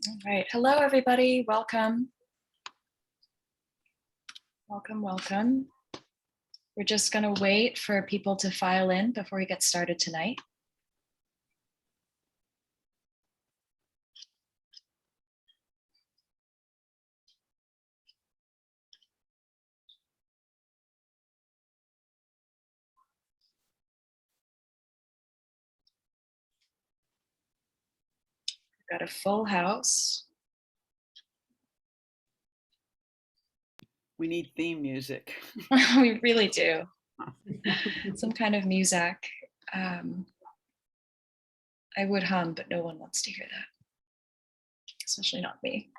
All right, hello everybody, welcome. Welcome. We're just gonna wait for people to file in before we get started tonight. We've got a full house. We need theme music. We really do. Some kind of music. I would hum, but no one wants to hear that, especially not me.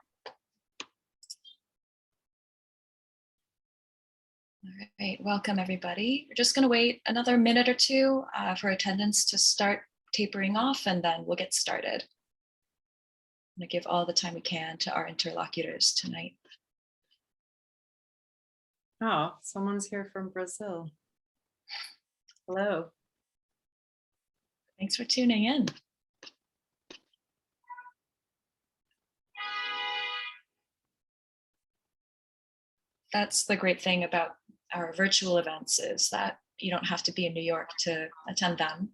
All right, welcome everybody. We're just gonna wait another minute or two for attendance to start tapering off, and then we'll get started. I'm gonna give all the time we can to our interlocutors tonight. Oh, someone's here from Brazil. Hello. Thanks for tuning in. That's the great thing about our virtual events, is that you don't have to be in New York to attend them.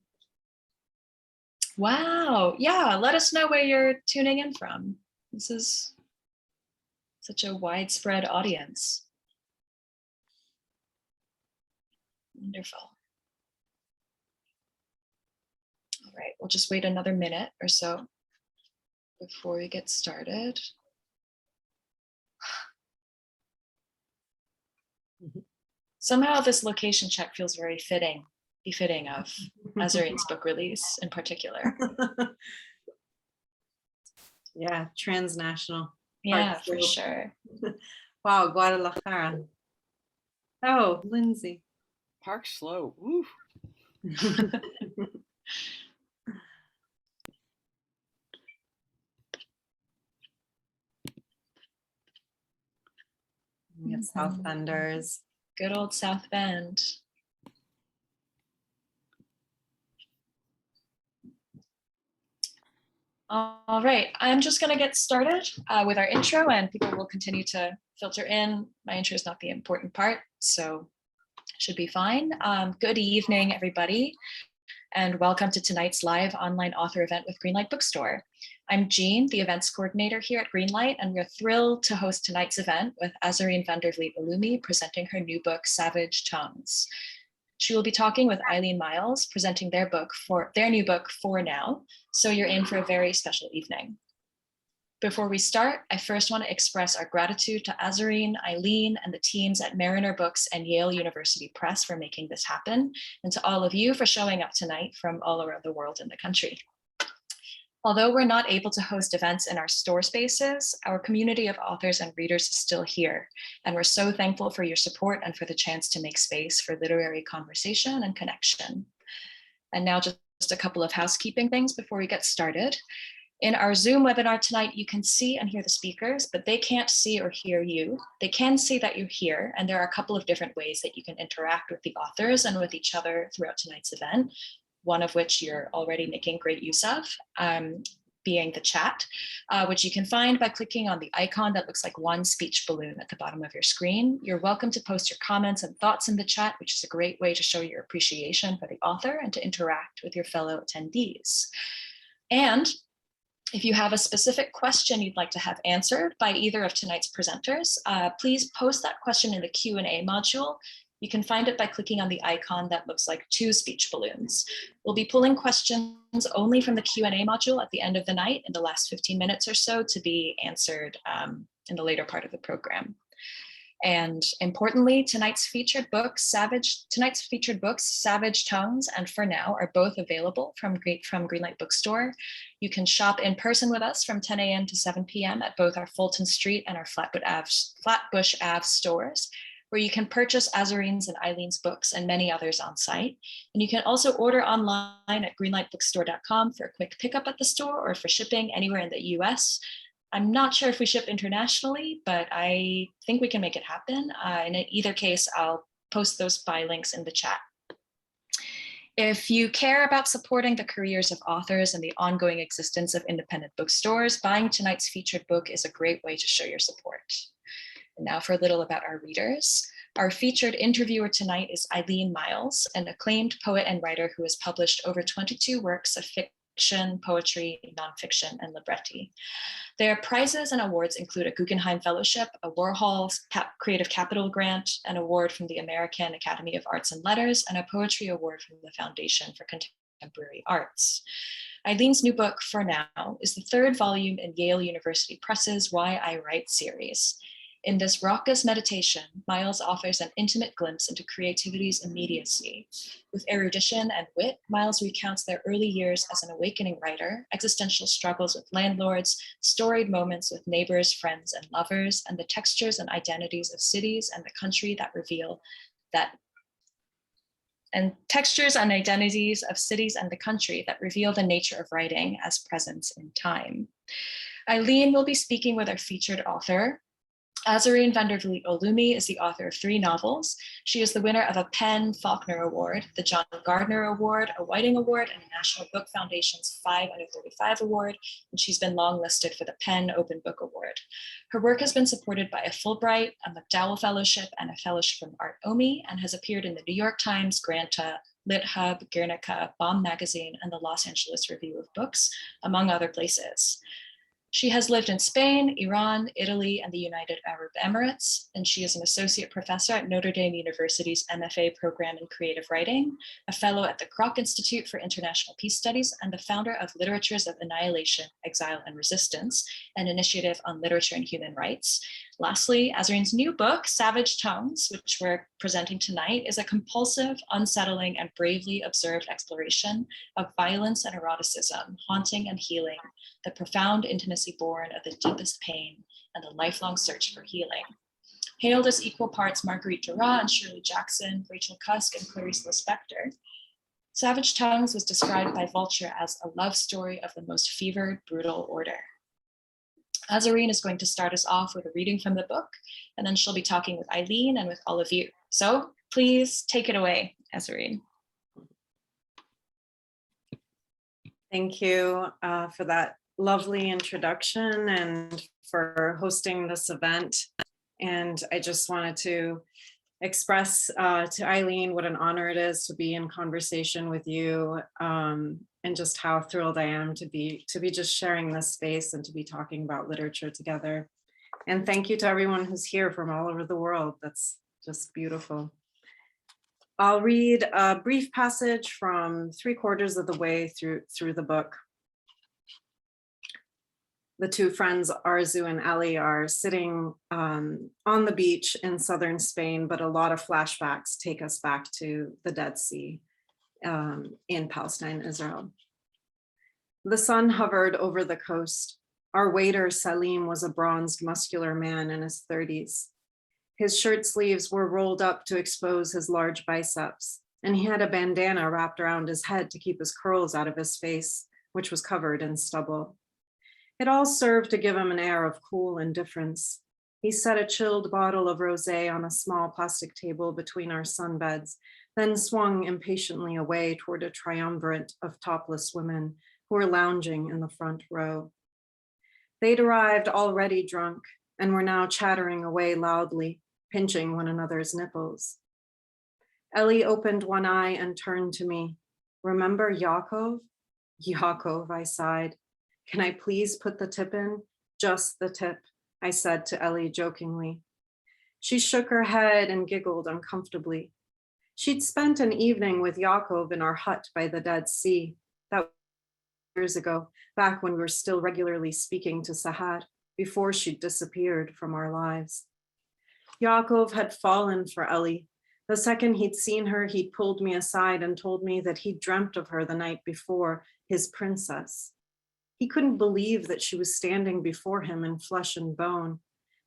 Wow, yeah, let us know where you're tuning in from. This is such a widespread audience. Wonderful. All right, we'll just wait another minute or so before we get started. Somehow this location check feels very befitting of Azareen's book release in particular. Yeah, transnational. Yeah, for sure. Wow, Guadalajara. Oh, Lindsay. Park Slope. Woo. We have South Benders. Good old South Bend. All right, I'm just going to get started with our intro, and people will continue to filter in. My intro is not the important part, so it should be fine. Good evening, everybody, and welcome to tonight's live online author event with Greenlight Bookstore. I'm Jean, the events coordinator here at Greenlight, and we're thrilled to host tonight's event with Azareen Vliet Oloomi presenting her new book, Savage Tongues. She will be talking with Eileen Myles, presenting their new book, For Now, so you're in for a very special evening. Before we start, I first want to express our gratitude to Azareen, Eileen, and the teams at Mariner Books and Yale University Press for making this happen, and to all of you for showing up tonight from all around the world and the country. Although we're not able to host events in our store spaces, our community of authors and readers is still here, and we're so thankful for your support and for the chance to make space for literary conversation and connection. And now just a couple of housekeeping things before we get started. In our Zoom webinar tonight, you can see and hear the speakers, but they can't see or hear you. They can see that you're here, and there are a couple of different ways that you can interact with the authors and with each other throughout tonight's event, one of which you're already making great use of, being the chat, which you can find by clicking on the icon that looks like one speech balloon at the bottom of your screen. You're welcome to post your comments and thoughts in the chat, which is a great way to show your appreciation for the author and to interact with your fellow attendees. And if you have a specific question you'd like to have answered by either of tonight's presenters, please post that question in the Q&A module. You can find it by clicking on the icon that looks like two speech balloons. We'll be pulling questions only from the Q&A module at the end of the night in the last 15 minutes or so to be answered in the later part of the program. And importantly, tonight's featured books, Savage Tongues and For Now, are both available from Greenlight Bookstore. You can shop in person with us from 10 a.m. to 7 p.m. at both our Fulton Street and our Flatbush Ave stores, where you can purchase Azareen's and Eileen's books and many others on site. And you can also order online at greenlightbookstore.com for a quick pickup at the store or for shipping anywhere in the US. I'm not sure if we ship internationally, but I think we can make it happen. In either case, I'll post those buy links in the chat. If you care about supporting the careers of authors and the ongoing existence of independent bookstores, buying tonight's featured book is a great way to show your support. And now for a little about our readers. Our featured interviewer tonight is Eileen Myles, an acclaimed poet and writer who has published over 22 works of fiction, poetry, nonfiction, and libretti. Their prizes and awards include a Guggenheim Fellowship, a Warhol Creative Capital Grant, an award from the American Academy of Arts and Letters, and a poetry award from the Foundation for Contemporary Arts. Eileen's new book, For Now, is the third volume in Yale University Press's Why I Write series. In this raucous meditation, Myles offers an intimate glimpse into creativity's immediacy. With erudition and wit, Myles recounts their early years as an awakening writer, existential struggles with landlords, storied moments with neighbors, friends, and lovers, and the textures and identities of cities and the country that reveal the nature of writing as presence in time. Eileen will be speaking with our featured author. Azareen Vliet Oloomi is the author of 3 novels. She is the winner of a PEN Faulkner Award, the John Gardner Award, a Whiting Award, and the National Book Foundation's 5 Under 35 Award, and she's been longlisted for the PEN Open Book Award. Her work has been supported by a Fulbright, a MacDowell Fellowship, and a fellowship from Art Omi, and has appeared in the New York Times, Granta, Lit Hub, Guernica, Bomb Magazine, and the Los Angeles Review of Books, among other places. She has lived in Spain, Iran, Italy, and the United Arab Emirates, and she is an associate professor at Notre Dame University's MFA program in creative writing, a fellow at the Kroc Institute for International Peace Studies, and the founder of Literatures of Annihilation, Exile, and Resistance, an initiative on literature and human rights. Lastly, Azareen's new book, Savage Tongues, which we're presenting tonight, is a compulsive, unsettling, and bravely observed exploration of violence and eroticism, haunting and healing, the profound intimacy born of the deepest pain, and the lifelong search for healing. Hailed as equal parts Marguerite Duras and Shirley Jackson, Rachel Cusk and Clarice Lispector, Savage Tongues was described by Vulture as a love story of the most fevered, brutal order. Azareen is going to start us off with a reading from the book, and then she'll be talking with Eileen and with all of you. So please take it away, Azareen. Thank you for that lovely introduction and for hosting this event. And I just wanted to express to Eileen what an honor it is to be in conversation with you, and just how thrilled I am to be just sharing this space and to be talking about literature together. And thank you to everyone who's here from all over the world. That's just beautiful. I'll read a brief passage from 3/4 of the way through the book. The 2 friends, Arzu and Ali, are sitting on the beach in southern Spain, but a lot of flashbacks take us back to the Dead Sea in Palestine, Israel. The sun hovered over the coast. Our waiter, Salim, was a bronzed, muscular man in his 30s. His shirt sleeves were rolled up to expose his large biceps, and he had a bandana wrapped around his head to keep his curls out of his face, which was covered in stubble. It all served to give him an air of cool indifference. He set a chilled bottle of rosé on a small plastic table between our sunbeds, then swung impatiently away toward a triumvirate of topless women who were lounging in the front row. They'd arrived already drunk and were now chattering away loudly, pinching one another's nipples. Ellie opened one eye and turned to me. "Remember Yaakov?" "Yaakov," I sighed. "Can I please put the tip in? Just the tip," I said to Ellie jokingly. She shook her head and giggled uncomfortably. She'd spent an evening with Yaakov in our hut by the Dead Sea. That was years ago, back when we were still regularly speaking to Sahad, before she'd disappeared from our lives. Yaakov had fallen for Ellie. The second he'd seen her, he'd pulled me aside and told me that he'd dreamt of her the night before, his princess. He couldn't believe that she was standing before him in flesh and bone.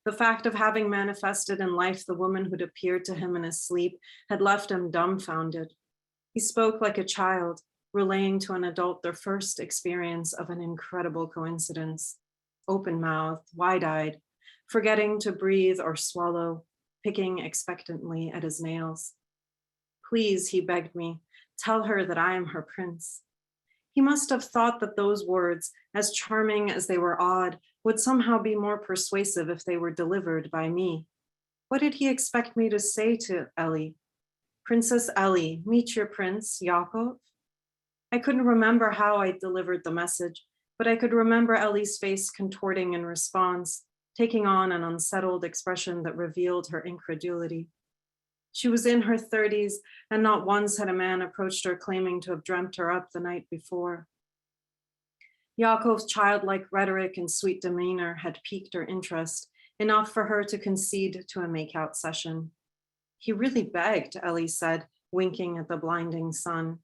The fact of having manifested in life the woman who'd appeared to him in his sleep had left him dumbfounded. He spoke like a child, relaying to an adult their first experience of an incredible coincidence. Open-mouthed, wide-eyed, forgetting to breathe or swallow, picking expectantly at his nails. "Please," he begged me, Tell her that I am her prince. He must have thought that those words, as charming as they were odd, would somehow be more persuasive if they were delivered by me. What did he expect me to say to Ellie? Princess Ellie, meet your prince, Yakov? I couldn't remember how I delivered the message, but I could remember Ellie's face contorting in response, taking on an unsettled expression that revealed her incredulity. She was in her 30s, and not once had a man approached her claiming to have dreamt her up the night before. Yakov's childlike rhetoric and sweet demeanor had piqued her interest, enough for her to concede to a make-out session. He really begged, Ellie said, winking at the blinding sun.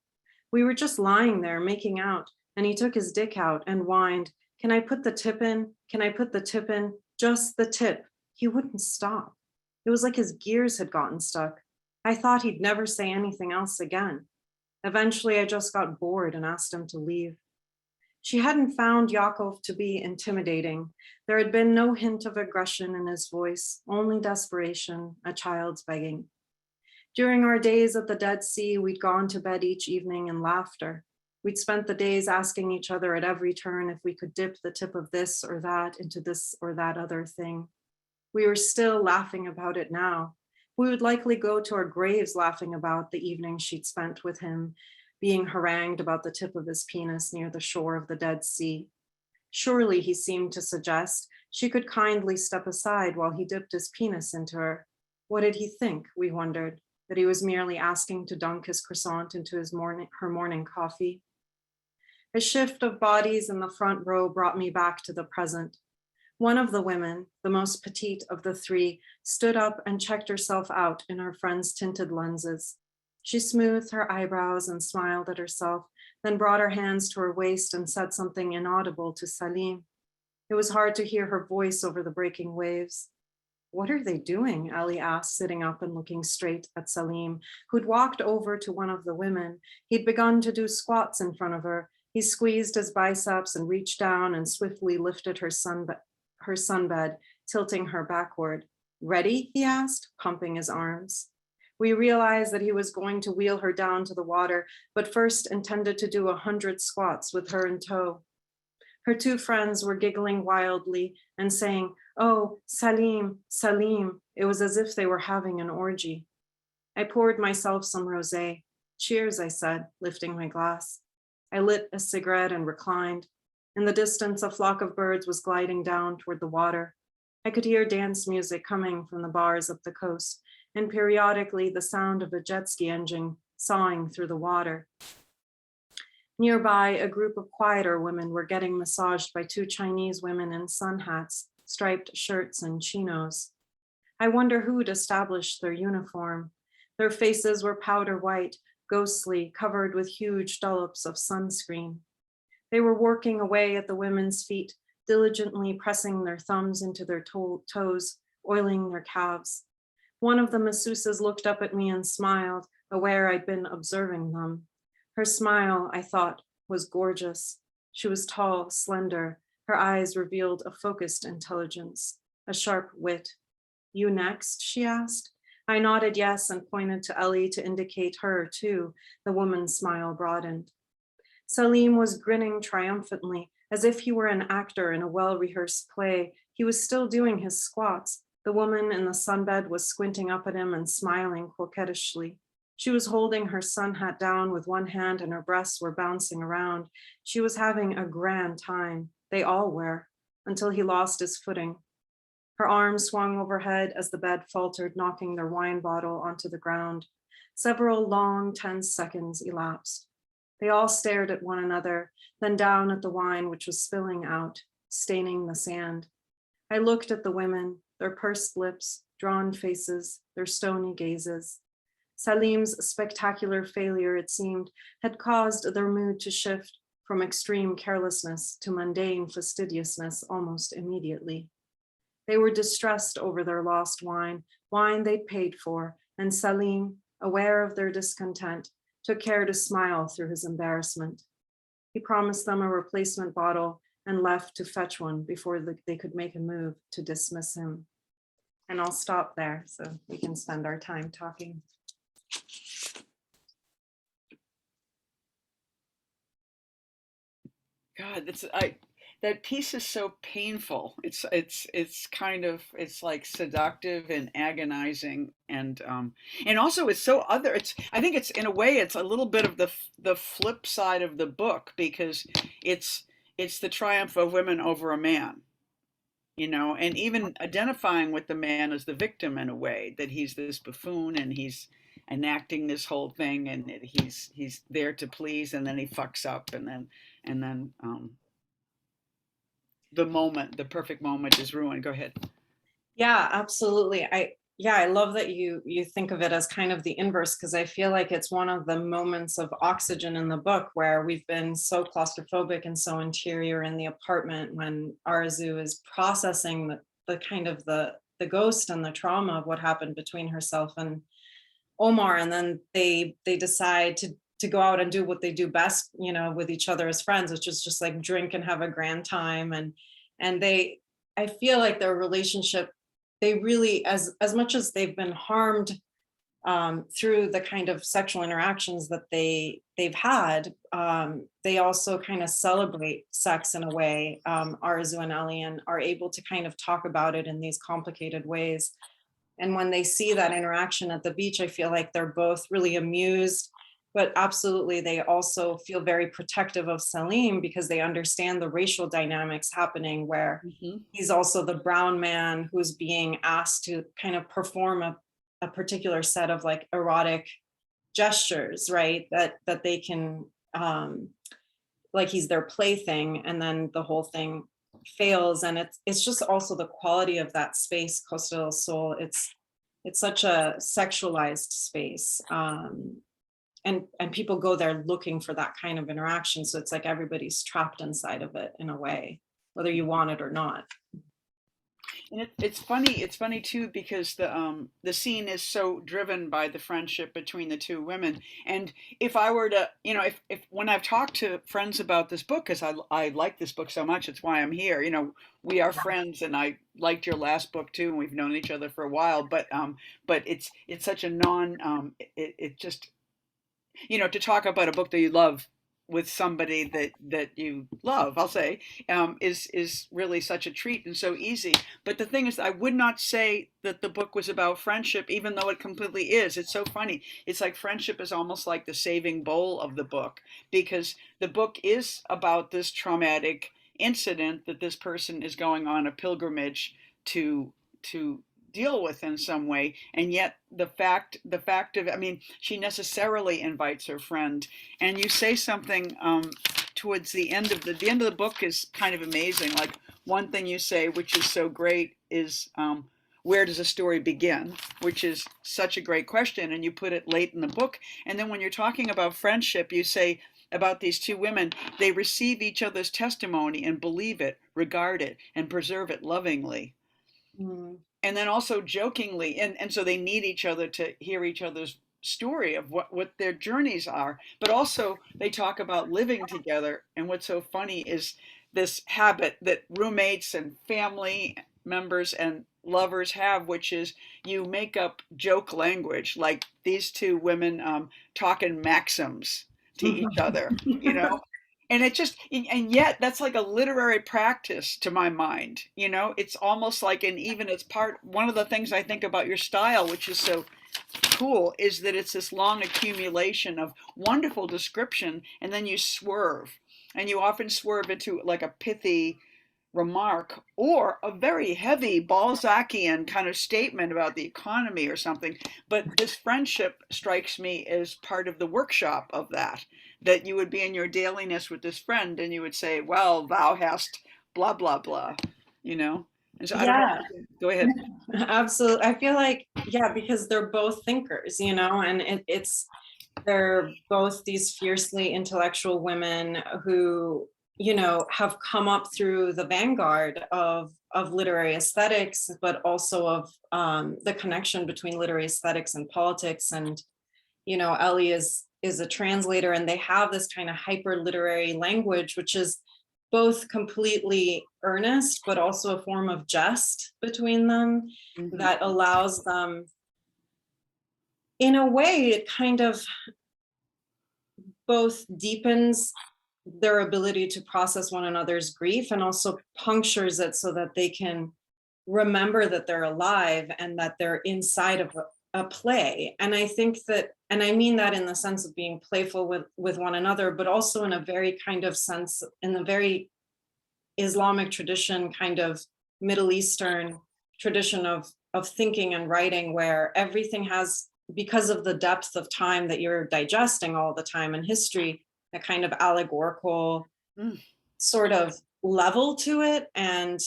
We were just lying there making out, and he took his dick out and whined, "Can I put the tip in? Can I put the tip in? Just the tip." He wouldn't stop. It was like his gears had gotten stuck. I thought he'd never say anything else again. Eventually, I just got bored and asked him to leave. She hadn't found Yakov to be intimidating. There had been no hint of aggression in his voice, only desperation, a child's begging. During our days at the Dead Sea, we'd gone to bed each evening in laughter. We'd spent the days asking each other at every turn if we could dip the tip of this or that into this or that other thing. We were still laughing about it now. We would likely go to our graves laughing about the evening she'd spent with him, being harangued about the tip of his penis near the shore of the Dead Sea. Surely, he seemed to suggest, she could kindly step aside while he dipped his penis into her. What did he think, we wondered, that he was merely asking to dunk his croissant into her morning coffee? A shift of bodies in the front row brought me back to the present. One of the women, the most petite of the three, stood up and checked herself out in her friend's tinted lenses. She smoothed her eyebrows and smiled at herself, then brought her hands to her waist and said something inaudible to Salim. It was hard to hear her voice over the breaking waves. What are they doing? Ali asked, sitting up and looking straight at Salim, who'd walked over to one of the women. He'd begun to do squats in front of her. He squeezed his biceps and reached down and swiftly lifted her sunbed, tilting her backward. Ready? He asked, pumping his arms. We realized that he was going to wheel her down to the water, but first intended to do 100 squats with her in tow. Her two friends were giggling wildly and saying, "Oh, Salim, Salim." It was as if they were having an orgy. I poured myself some rosé. Cheers, I said, lifting my glass. I lit a cigarette and reclined. In the distance, a flock of birds was gliding down toward the water. I could hear dance music coming from the bars up the coast, and periodically the sound of a jet ski engine sawing through the water. Nearby, a group of quieter women were getting massaged by two Chinese women in sun hats, striped shirts, and chinos. I wonder who'd established their uniform. Their faces were powder white, ghostly, covered with huge dollops of sunscreen. They were working away at the women's feet, diligently pressing their thumbs into their toes, oiling their calves. One of the masseuses looked up at me and smiled, aware I'd been observing them. Her smile, I thought, was gorgeous. She was tall, slender. Her eyes revealed a focused intelligence, a sharp wit. "You next?" she asked. I nodded yes and pointed to Ellie to indicate her too. The woman's smile broadened. Salim was grinning triumphantly, as if he were an actor in a well-rehearsed play. He was still doing his squats. The woman in the sunbed was squinting up at him and smiling coquettishly. She was holding her sun hat down with one hand and her breasts were bouncing around. She was having a grand time. They all were, until he lost his footing. Her arms swung overhead as the bed faltered, knocking their wine bottle onto the ground. Several long, tense seconds elapsed. They all stared at one another, then down at the wine which was spilling out, staining the sand. I looked at the women, their pursed lips, drawn faces, their stony gazes. Salim's spectacular failure, it seemed, had caused their mood to shift from extreme carelessness to mundane fastidiousness almost immediately. They were distressed over their lost wine they'd paid for, and Salim, aware of their discontent, took care to smile through his embarrassment. He promised them a replacement bottle and left to fetch one before they could make a move to dismiss him. And I'll stop there so we can spend our time talking. God, that piece is so painful. It's kind of, it's like seductive and agonizing, and also it's so other. It's, I think it's, in a way it's a little bit of the flip side of the book, because it's it's the triumph of women over a man, you know, and even identifying with the man as the victim, in a way that he's this buffoon and he's enacting this whole thing, and he's there to please, and then he fucks up, and then the moment, the perfect moment, is ruined. Go ahead. Yeah, absolutely. I love that you think of it as kind of the inverse, because I feel like it's one of the moments of oxygen in the book where we've been so claustrophobic and so interior in the apartment, when Arzu is processing the kind of the ghost and the trauma of what happened between herself and Omar, and then they decide to go out and do what they do best, you know, with each other as friends, which is just like drink and have a grand time. And they, I feel like their relationship, they really, as much as they've been harmed through the kind of sexual interactions that they've had, they also kind of celebrate sex in a way. Arzu and Elian are able to kind of talk about it in these complicated ways. And when they see that interaction at the beach, I feel like they're both really amused, but absolutely they also feel very protective of Salim, because they understand the racial dynamics happening, where he's also the brown man who's being asked to kind of perform a particular set of like erotic gestures, right? That they can, like he's their plaything, and then the whole thing fails. And it's just also the quality of that space, Costa del Sol. It's such a sexualized space, and people go there looking for that kind of interaction, so it's like everybody's trapped inside of it in a way, whether you want it or not. And it's funny too, because the scene is so driven by the friendship between the two women. And if I were to, you know, if when I've talked to friends about this book, because I like this book so much, it's why I'm here. You know, we are friends, and I liked your last book too, and we've known each other for a while. But it's such a it just, you know, to talk about a book that you love with somebody that you love, I'll say, is really such a treat and so easy. But the thing is, I would not say that the book was about friendship, even though it completely is. It's so funny. It's like friendship is almost like the saving bowl of the book, because the book is about this traumatic incident that this person is going on a pilgrimage to deal with in some way. And yet the fact of, I mean, she necessarily invites her friend. And you say something towards the end of the book is kind of amazing. Like, one thing you say, which is so great, is where does a story begin, which is such a great question, and you put it late in the book. And then when you're talking about friendship, you say about these two women, they receive each other's testimony and believe it, regard it, and preserve it lovingly. And then also jokingly, and so they need each other to hear each other's story of what their journeys are. But also they talk about living together. And what's so funny is this habit that roommates and family members and lovers have, which is you make up joke language, like these two women talking maxims to each other, you know. And it just, and yet that's like a literary practice to my mind, you know. It's almost like, and even it's one of the things I think about your style, which is so cool, is that it's this long accumulation of wonderful description, and then you swerve, and you often swerve into like a pithy remark or a very heavy Balzacian kind of statement about the economy or something. But this friendship strikes me as part of the workshop of that you would be in your dailiness with this friend, and you would say, well, thou hast blah blah blah, you know. And so I don't know, go ahead. Absolutely. I feel like, yeah, because they're both thinkers, you know, and they're both these fiercely intellectual women who, you know, have come up through the vanguard of literary aesthetics, but also of the connection between literary aesthetics and politics. And, you know, Ellie is a translator, and they have this kind of hyper literary language, which is both completely earnest, but also a form of jest between them that allows them, in a way, it kind of both deepens their ability to process one another's grief, and also punctures it so that they can remember that they're alive and that they're inside of a play. And I think that, and I mean that in the sense of being playful with one another, but also in a very kind of sense, in the very Islamic tradition, kind of Middle Eastern tradition of thinking and writing, where everything has, because of the depth of time that you're digesting all the time in history, a kind of allegorical sort of level to it. And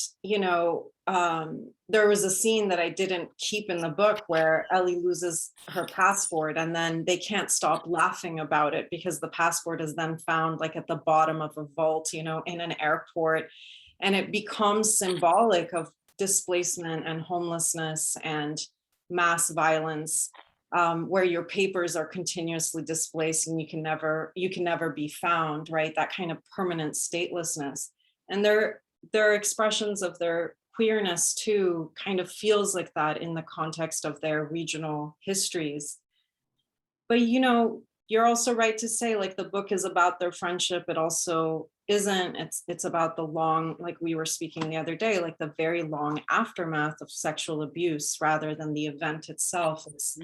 there was a scene that I didn't keep in the book where Ellie loses her passport, and then they can't stop laughing about it because the passport is then found like at the bottom of a vault, in an airport, and it becomes symbolic of displacement and homelessness and mass violence, where your papers are continuously displaced and you can never be found, right? That kind of permanent statelessness. And their expressions of their queerness too kind of feels like that in the context of their regional histories. But you're also right to say, like, the book is about their friendship. It also isn't. It's about the long, like we were speaking the other day, like the very long aftermath of sexual abuse rather than the event itself. It's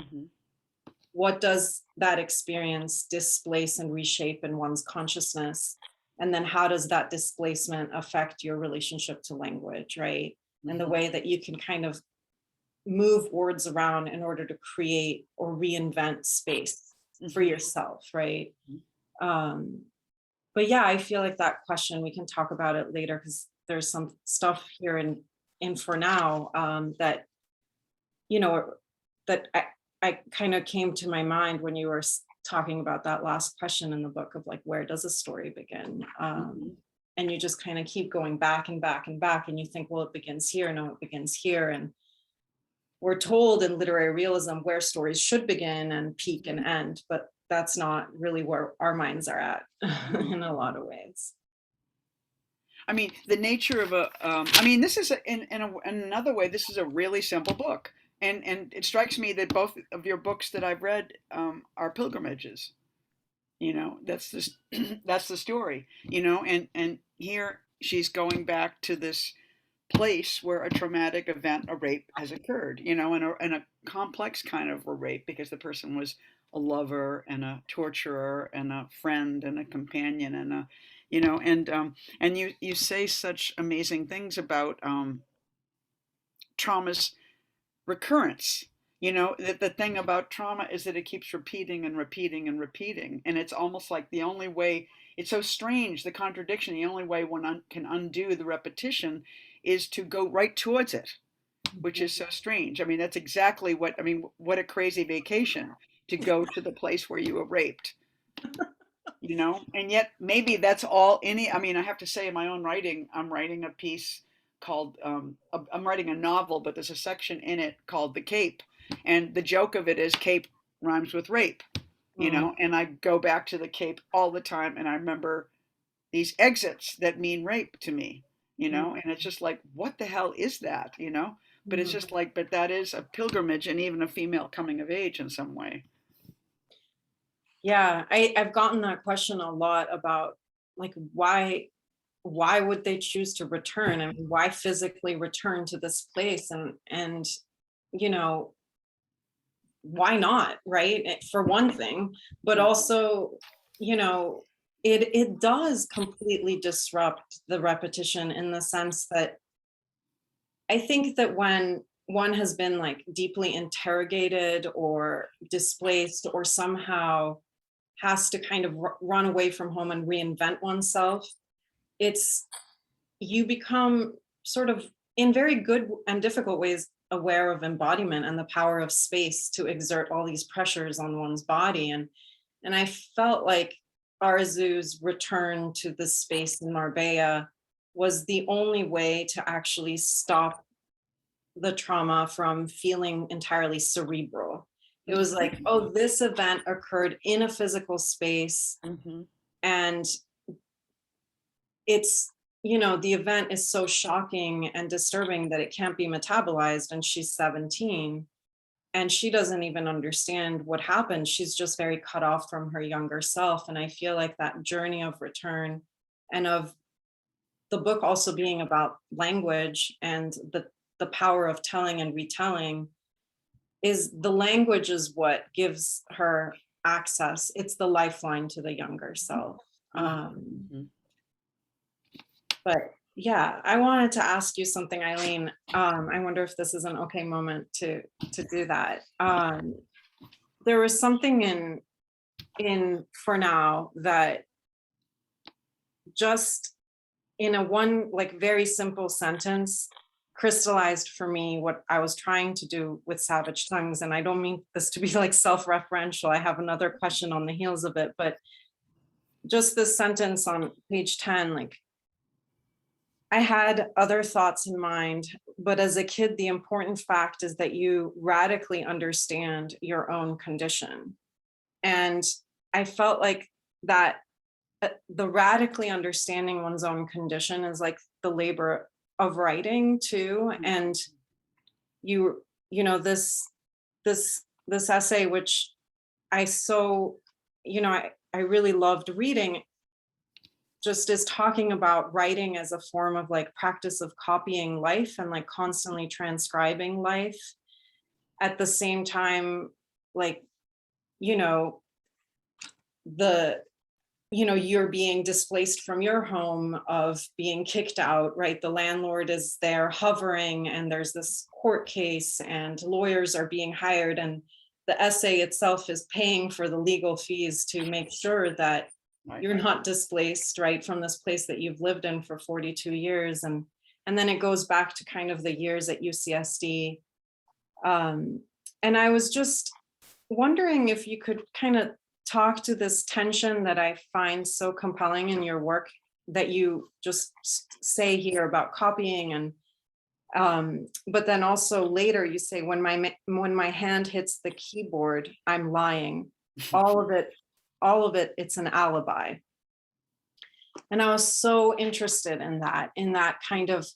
what does that experience displace and reshape in one's consciousness? And then how does that displacement affect your relationship to language, right? And the way that you can kind of move words around in order to create or reinvent space for yourself, right? But yeah, I feel like that question, we can talk about it later, because there's some stuff here in for now that, that I kind of came to my mind when you were talking about that last question in the book of like, where does a story begin? And you just kind of keep going back and back and back, and you think, well, it begins here. No, it begins here. And we're told in literary realism where stories should begin and peak and end, but that's not really where our minds are at in a lot of ways. I mean, the nature of this is in another way, this is a really simple book. And it strikes me that both of your books that I've read are pilgrimages. That's that's the story. And here she's going back to this place where a traumatic event, a rape, has occurred. And a complex kind of a rape, because the person was a lover and a torturer and a friend and a companion and and you say such amazing things about trauma's recurrence. That the thing about trauma is that it keeps repeating and repeating and repeating. And it's almost like the only way, it's so strange, the contradiction, the only way one can undo the repetition is to go right towards it, which is so strange. I mean, that's exactly what a crazy vacation to go to the place where you were raped, and yet maybe that's all I have to say, in my own writing, I'm writing a piece called, I'm writing a novel, but there's a section in it called The Cape. And the joke of it is Cape rhymes with rape, and I go back to the Cape all the time. And I remember these exits that mean rape to me, and it's just like, what the hell is that, But it's just like, but that is a pilgrimage and even a female coming of age in some way. Yeah, I've gotten that question a lot about, like, why would they choose to return? I mean, why physically return to this place? And why not, right? For one thing, but also, it does completely disrupt the repetition, in the sense that I think that when one has been like deeply interrogated or displaced, or somehow has to kind of run away from home and reinvent oneself, you become sort of, in very good and difficult ways, aware of embodiment and the power of space to exert all these pressures on one's body. And I felt like Arzu's return to the space in Marbella was the only way to actually stop the trauma from feeling entirely cerebral. It was like, oh, this event occurred in a physical space, and it's, the event is so shocking and disturbing that it can't be metabolized, and she's 17. and she doesn't even understand what happened. She's just very cut off from her younger self. And I feel like that journey of return, and of the book also being about language and the power of telling and retelling, is the language is what gives her access. It's the lifeline to the younger self. Mm-hmm. But yeah, I wanted to ask you something, Eileen. I wonder if this is an okay moment to do that. There was something in For Now that just in a one like very simple sentence crystallized for me what I was trying to do with Savage Tongues. And I don't mean this to be like self-referential. I have another question on the heels of it, but just this sentence on page 10, like, I had other thoughts in mind, but as a kid, the important fact is that you radically understand your own condition. And I felt like that the radically understanding one's own condition is like the labor of writing too. And you know, this essay, which I so, you know, I really loved reading, just is talking about writing as a form of like practice of copying life and like constantly transcribing life. At the same time, like, you know, you're being displaced from your home, of being kicked out, right? The landlord is there hovering, and there's this court case, and lawyers are being hired, and the essay itself is paying for the legal fees to make sure that you're not displaced, right, from this place that you've lived in for 42 years. And then it goes back to kind of the years at UCSD. And I was just wondering if you could kind of talk to this tension that I find so compelling in your work, that you just say here about copying, and but then also later you say, when my hand hits the keyboard, I'm lying. All of it, it's an alibi. And I was so interested in that kind of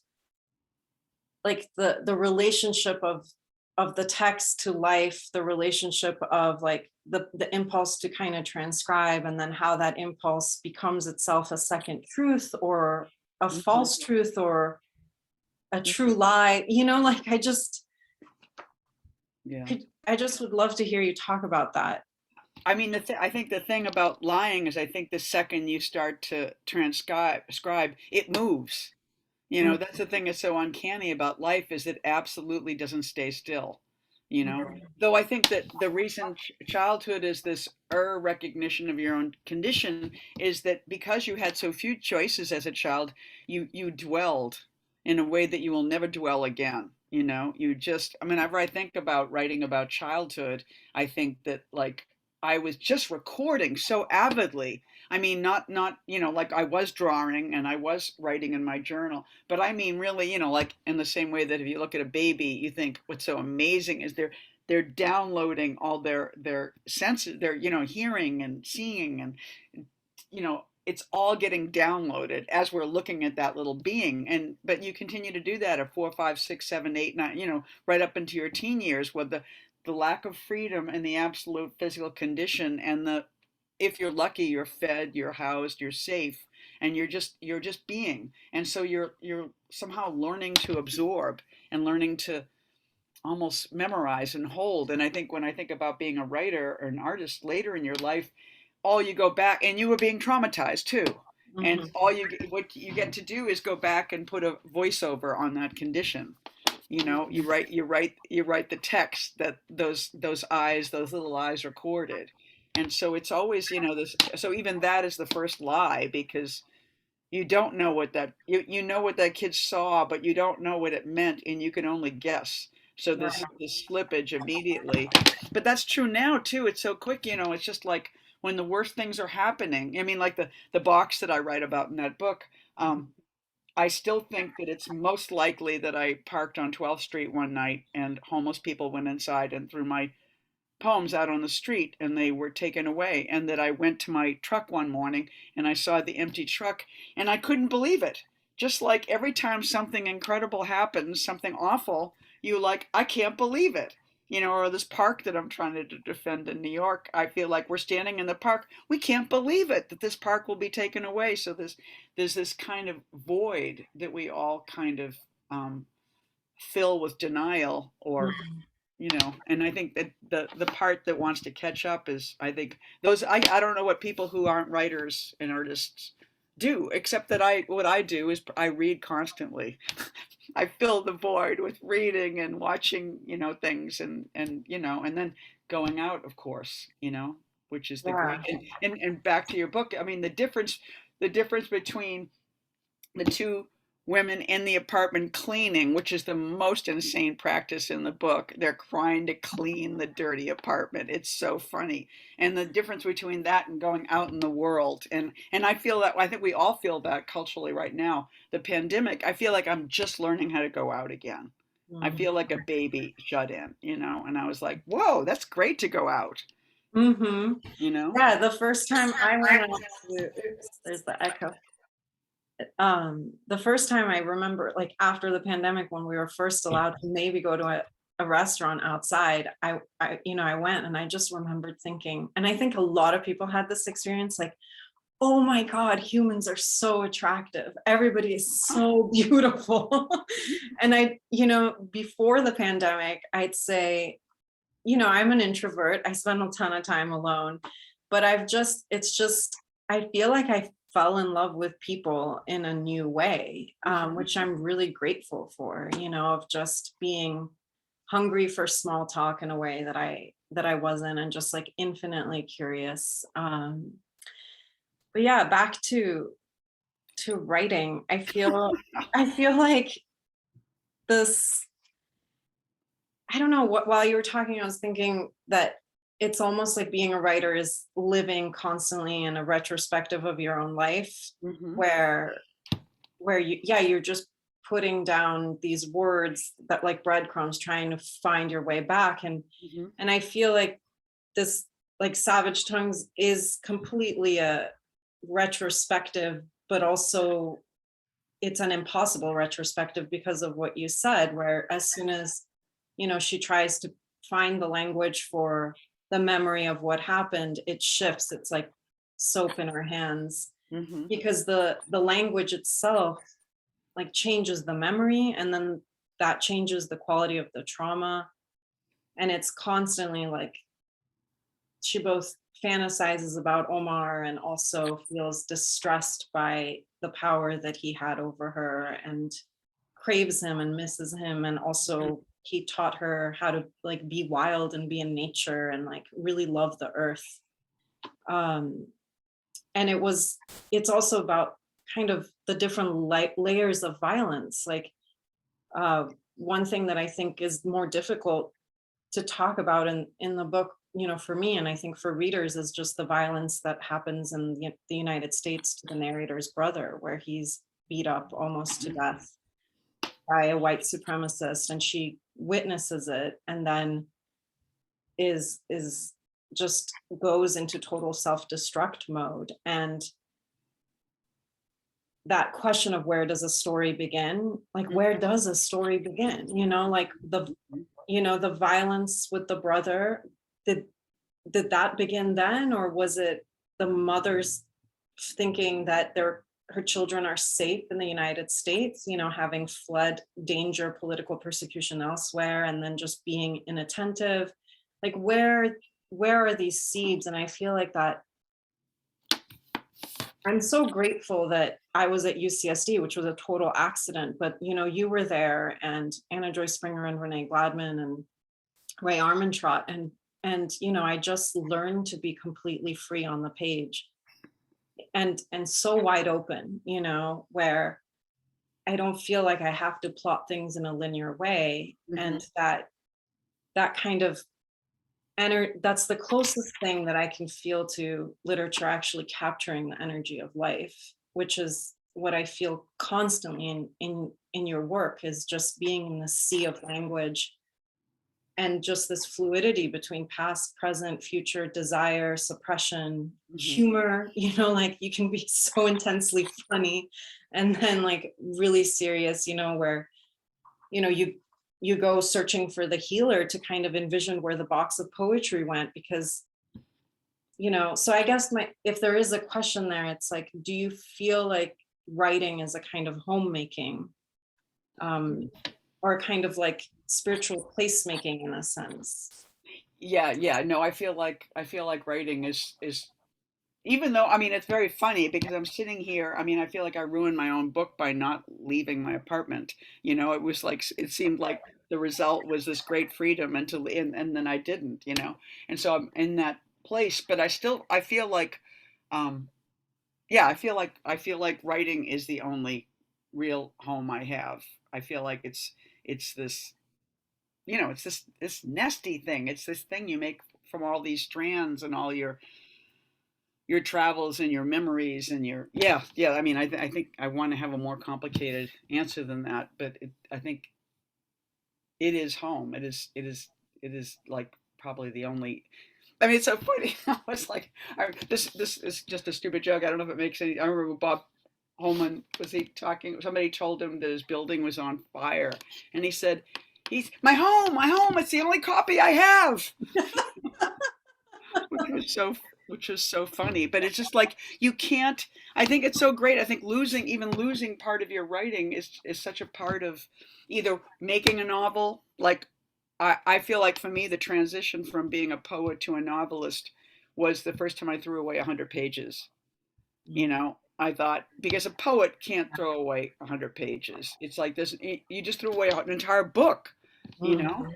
like the relationship of the text to life, the relationship of like the impulse to kind of transcribe, and then how that impulse becomes itself a second truth, or a false truth, or a true lie, you know, like I just would love to hear you talk about that. I mean, I think the thing about lying is, I think the second you start to transcribe, it moves. You know, that's the thing that's so uncanny about life, is it absolutely doesn't stay still. You know, though I think that the reason childhood is this recognition of your own condition is that because you had so few choices as a child, you dwelled in a way that you will never dwell again. You know, whenever I think about writing about childhood, I think that like I was just recording so avidly. I mean, not, you know, like I was drawing and I was writing in my journal, but I mean, really, you know, like in the same way that if you look at a baby, you think what's so amazing is they're downloading all their senses, their, you know, hearing and seeing, and, you know, it's all getting downloaded as we're looking at that little being. But you continue to do that at 4, 5, 6, 7, 8, 9, you know, right up into your teen years, with the lack of freedom and the absolute physical condition, and if you're lucky, you're fed, you're housed, you're safe, and you're just being. And so you're somehow learning to absorb and learning to almost memorize and hold. And I think when I think about being a writer or an artist later in your life, all you go back, and you were being traumatized too. And what you get to do is go back and put a voiceover on that condition. You know, you write the text that those little eyes recorded. And so it's always, you know, this. So even that is the first lie, because you don't know what you know what that kid saw, but you don't know what it meant, and you can only guess. So this slippage immediately. But that's true now too. It's so quick, you know. It's just like when the worst things are happening. I mean, like the box that I write about in that book. I still think that it's most likely that I parked on 12th Street one night and homeless people went inside and threw my poems out on the street, and they were taken away. And that I went to my truck one morning and I saw the empty truck, and I couldn't believe it. Just like every time something incredible happens, something awful, you like, I can't believe it. you know, or this park that I'm trying to defend in New York. I feel like we're standing in the park. We can't believe it that this park will be taken away. So there's this kind of void that we all kind of fill with denial, or you know. And I think that the part that wants to catch up is, I think those, I don't know what people who aren't writers and artists do, except that what I do is I read constantly. I fill the void with reading and watching, you know, things, and you know, and then going out, of course, you know, which is the great. Yeah. And back to your book, I mean, the difference between the two women in the apartment cleaning, which is the most insane practice in the book. They're trying to clean the dirty apartment. It's so funny. And the difference between that and going out in the world. And I feel that, I think we all feel that culturally right now. The pandemic, I feel like I'm just learning how to go out again. I feel like a baby shut in, you know, and I was like, whoa, that's great to go out, Mm-hmm. you know? Yeah, the first time I went out to, oops, there's the echo. The first time I remember, like after the pandemic, when we were first allowed to maybe go to a restaurant outside, I went, and I just remembered thinking, and I think a lot of people had this experience, like, oh my God, humans are so attractive. Everybody is so beautiful. And before the pandemic, I'd say, I'm an introvert. I spend a ton of time alone, but I feel like I fell in love with people in a new way, which I'm really grateful for, of just being hungry for small talk in a way that I wasn't, and just like infinitely curious. But yeah, back to writing. I feel like this, I don't know, while you were talking, I was thinking that it's almost like being a writer is living constantly in a retrospective of your own life, where you're just putting down these words that, like breadcrumbs, trying to find your way back. And I feel like this, like Savage Tongues, is completely a retrospective, but also it's an impossible retrospective because of what you said, where as soon as she tries to find the language for the memory of what happened, it shifts. It's like soap in her hands, because the language itself like changes the memory, and then that changes the quality of the trauma. And it's constantly like she both fantasizes about Omar and also feels distressed by the power that he had over her, and craves him and misses him. And also he taught her how to like be wild and be in nature and like really love the earth. And it's also about kind of the different layers of violence. Like one thing that I think is more difficult to talk about in the book, for me, and I think for readers, is just the violence that happens in the United States to the narrator's brother, where he's beat up almost to death by a white supremacist, and she witnesses it, and then is just goes into total self-destruct mode. And that question of where does a story begin? Like, where does a story begin? Like the violence with the brother, did that begin then? Or was it the mother's thinking that her children are safe in the United States, having fled danger, political persecution elsewhere, and then just being inattentive? Like, where are these seeds? And I feel like that I'm so grateful that I was at UCSD, which was a total accident, but you were there, and Anna Joy Springer and Renee Gladman and Ray Armentrout, and I just learned to be completely free on the page, and so wide open, where I don't feel like I have to plot things in a linear way. And that kind of that's the closest thing that I can feel to literature actually capturing the energy of life, which is what I feel constantly in your work, is just being in the sea of language, and just this fluidity between past, present, future, desire, suppression, humor. Like you can be so intensely funny and then like really serious, where you you go searching for the healer to kind of envision where the box of poetry went, because, you know, so I guess if there is a question there, it's like, do you feel like writing is a kind of homemaking, or kind of like spiritual placemaking in a sense? Yeah, no, I feel like writing is, even though, I mean, it's very funny because I'm sitting here. I mean, I feel like I ruined my own book by not leaving my apartment. You know, it was like, it seemed like the result was this great freedom and then I didn't, you know. And so I'm in that place, but I feel like, um, yeah, I feel like writing is the only real home I have. I feel like it's this, you know, it's this nesty thing. It's this thing you make from all these strands and all your travels and your memories and your, yeah. I mean, I think I want to have a more complicated answer than that, but I think it is home. It is like probably the only. I mean, it's so funny. I was like, this is just a stupid joke. I don't know if it makes any. I remember Bob Holman, was he talking? Somebody told him that his building was on fire, and he said, "He's my home, my home. It's the only copy I have." Which was so funny. But it's just like you can't. I think it's so great. I think losing part of your writing is such a part of either making a novel. Like I feel like for me the transition from being a poet to a novelist was the first time I threw away 100 pages. You know, I thought, because a poet can't throw away 100 pages. It's like this, you just threw away an entire book, you know?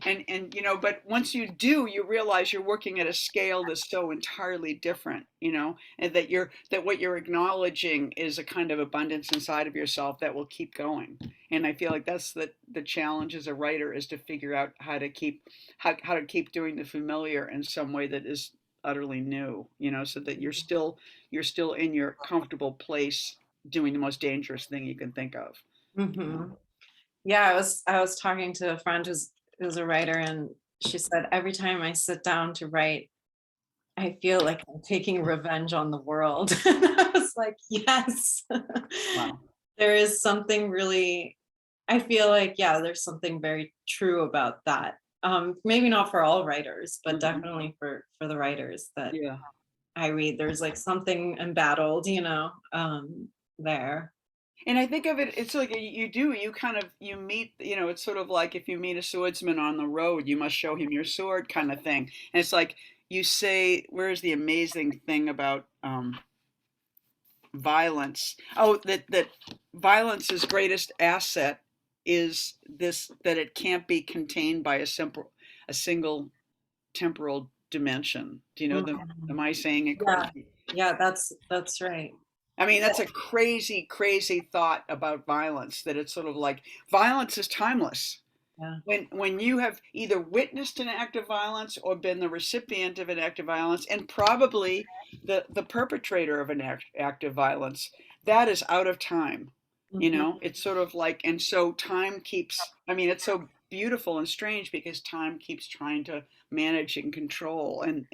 And you know, but once you do, you realize you're working at a scale that's so entirely different, you know, and that what you're acknowledging is a kind of abundance inside of yourself that will keep going. And I feel like that's the challenge as a writer, is to figure out how to keep doing the familiar in some way that is utterly new, you know, so that you're still in your comfortable place doing the most dangerous thing you can think of. Mm-hmm. Yeah, I was talking to a friend who's a writer, and she said, every time I sit down to write, I feel like I'm taking revenge on the world. And I was like, yes. Wow. There is something really, I feel like, yeah, there's something very true about that. Maybe not for all writers, but Mm-hmm. definitely for the writers that Yeah. I read, there's like something embattled, you know, there. And I think of it, it's like you meet, you know, it's sort of like if you meet a swordsman on the road, you must show him your sword kind of thing. And it's like you say, where's the amazing thing about violence? Oh, that violence's greatest asset is this, that it can't be contained by a single temporal dimension. Do you know Mhm. am I saying it Yeah, correctly? yeah, that's right. I mean, that's a crazy, crazy thought about violence, that it's sort of like violence is timeless. Yeah. When you have either witnessed an act of violence or been the recipient of an act of violence, and probably the perpetrator of an act of violence, that is out of time. You Mhm. know, it's sort of like, and so time keeps, I mean, it's so beautiful and strange because time keeps trying to manage and control, and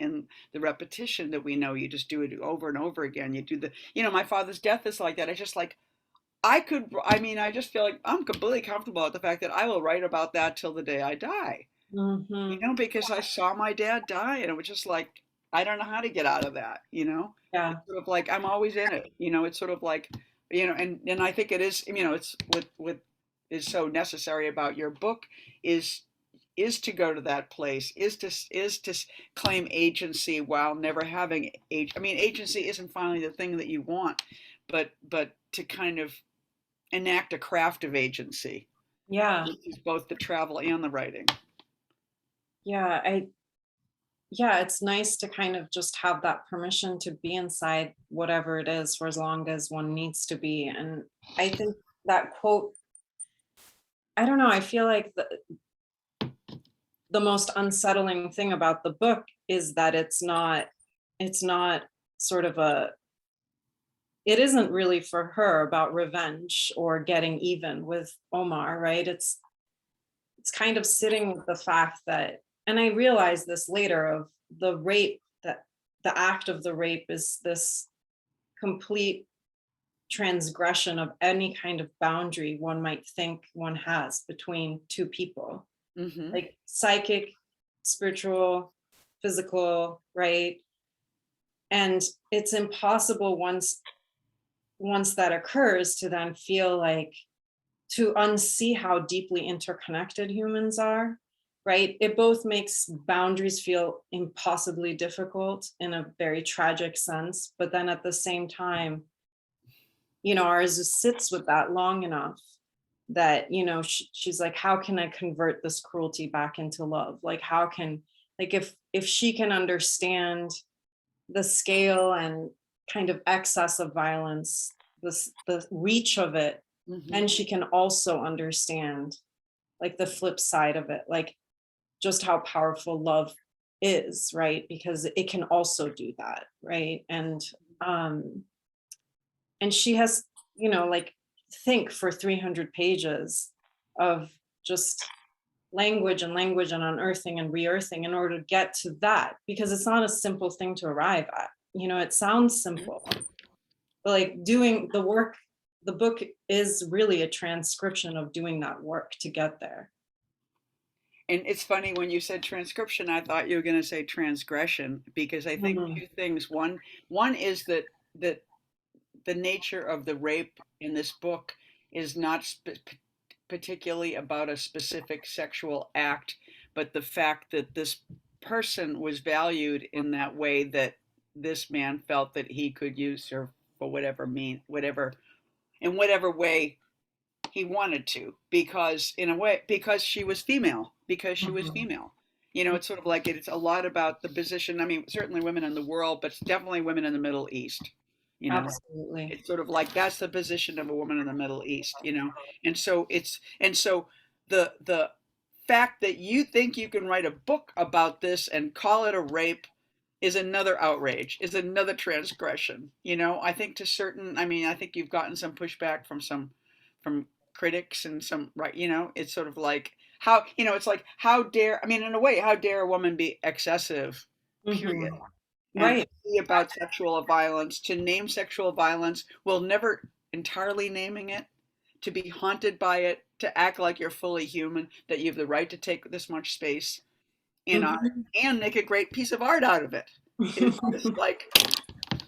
the repetition that we know, you just do it over and over again. You do the, you know, my father's death is like that. I just like, I mean, I just feel like I'm completely comfortable with the fact that I will write about that till the day I die, you Mhm. know, because I saw my dad die and it was just like, I don't know how to get out of that, you know? Yeah. It's sort of like, I'm always in it, you know, it's sort of like, you know, and I think it is, you know, it's what is so necessary about your book is to go to that place, is to claim agency while never having I mean, agency isn't finally the thing that you want, but to kind of enact a craft of agency, Yeah. which is both the travel and the writing. Yeah. Yeah, it's nice to kind of just have that permission to be inside whatever it is for as long as one needs to be. And I think that quote, I don't know, I feel like the most unsettling thing about the book is that it's not sort of it isn't really for her about revenge or getting even with Omar, right? It's kind of sitting with the fact that, and I realized this later, of the rape, that the act of the rape is this complete transgression of any kind of boundary one might think one has between two people, Mm-hmm. like psychic, spiritual, physical, right? And it's impossible once that occurs to then feel like, to unsee how deeply interconnected humans are, right? It both makes boundaries feel impossibly difficult in a very tragic sense, but then at the same time, Arzu sits with that long enough that, she's like, how can I convert this cruelty back into love? Like, how can, like, if she can understand the scale and kind of excess of violence, the reach of it, Mm-hmm. and she can also understand like the flip side of it, like just how powerful love is, right? Because it can also do that, right? And she has, like, think for 300 pages of just language and unearthing and re-earthing in order to get to that, because it's not a simple thing to arrive at. It sounds simple, but like doing the work, the book is really a transcription of doing that work to get there. And it's funny, when you said transcription, I thought you were going to say transgression, because I think two things. One is that the nature of the rape in this book is not particularly about a specific sexual act, but the fact that this person was valued in that way, that this man felt that he could use her for whatever in whatever way he wanted to, because she was female, it's sort of like, it's a lot about the position. I mean, certainly women in the world, but definitely women in the Middle East. Absolutely. It's sort of like, that's the position of a woman in the Middle East. And so the fact that you think you can write a book about this and call it a rape is another outrage, is another transgression. I think I think you've gotten some pushback from critics and some, right, it's sort of like, how, it's like, how dare, I mean, in a way, how dare a woman be excessive, period. Right. And be about sexual violence, to name sexual violence, while never entirely naming it, to be haunted by it, to act like you're fully human, that you have the right to take this much space in art and make a great piece of art out of it. It's just like,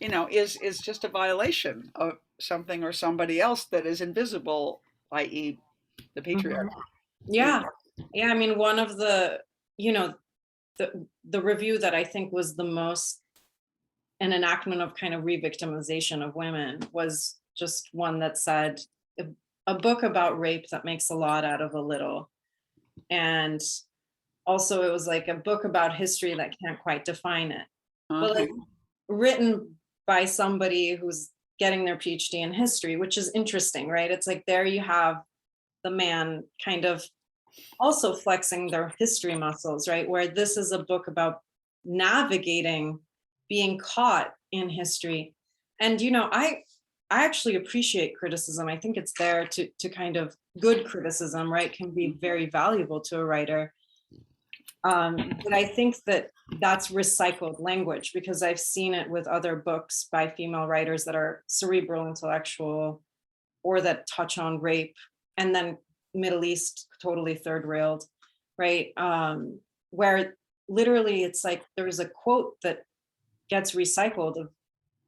is just a violation of something or somebody else that is invisible, i.e. the patriarchy. Yeah. I mean, one of the, the review that I think was the most an enactment of kind of re-victimization of women was just one that said, a book about rape that makes a lot out of a little. And also it was like a book about history that can't quite define it. But like written by somebody who's getting their PhD in history, which is interesting, right? It's like, there you have the man kind of also flexing their history muscles, right? Where this is a book about navigating being caught in history. And I actually appreciate criticism. I think it's there to kind of, good criticism, right, can be very valuable to a writer. But I think that that's recycled language, because I've seen it with other books by female writers that are cerebral, intellectual, or that touch on rape, and then Middle East, totally third railed, right? Where literally it's like there's a quote that gets recycled of,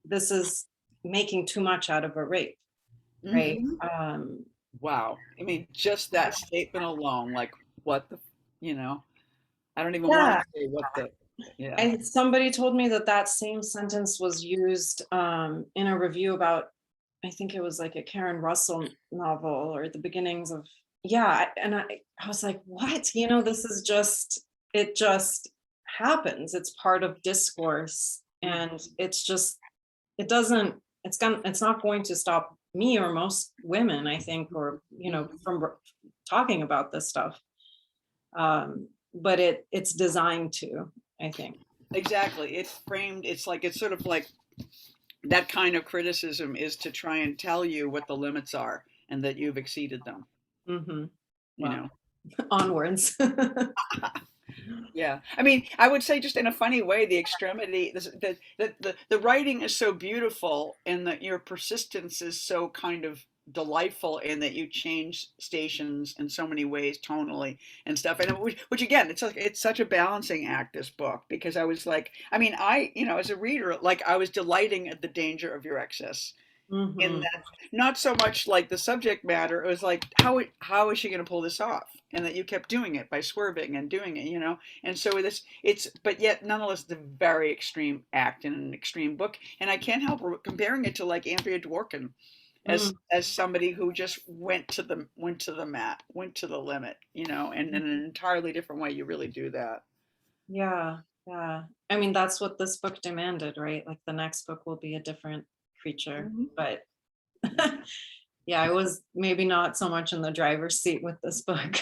this is making too much out of a rape, right? Wow. I mean, just that statement alone, like, what the, I don't even want to say what the, And somebody told me that same sentence was used in a review about, I think it was like a Karen Russell novel, or the beginnings of, and I was like, what? This is just, it just happens. It's part of discourse, and it's just, it's not going to stop me or most women, I think, or from talking about this stuff. But it's designed to, I think. Exactly. It's framed, it's sort of like, that kind of criticism is to try and tell you what the limits are and that you've exceeded them. Onwards. Yeah, I mean, I would say just in a funny way, the extremity, the writing is so beautiful, and that your persistence is so kind of delightful, in that you change stations in so many ways tonally and stuff. And which again, it's like it's such a balancing act, this book, because I was like, I mean, as a reader, like I was delighting at the danger of your excess. In Hmm. that, not so much like the subject matter, it was like how is she going to pull this off, and that you kept doing it by swerving and doing it, and so this it's but yet nonetheless the very extreme act in an extreme book. And I can't help comparing it to like Andrea Dworkin, as somebody who just went to the limit, and in an entirely different way you really do that. Yeah, yeah. I mean, that's what this book demanded, right? Like the next book will be a different creature. Mhm. But yeah, I was maybe not so much in the driver's seat with this book.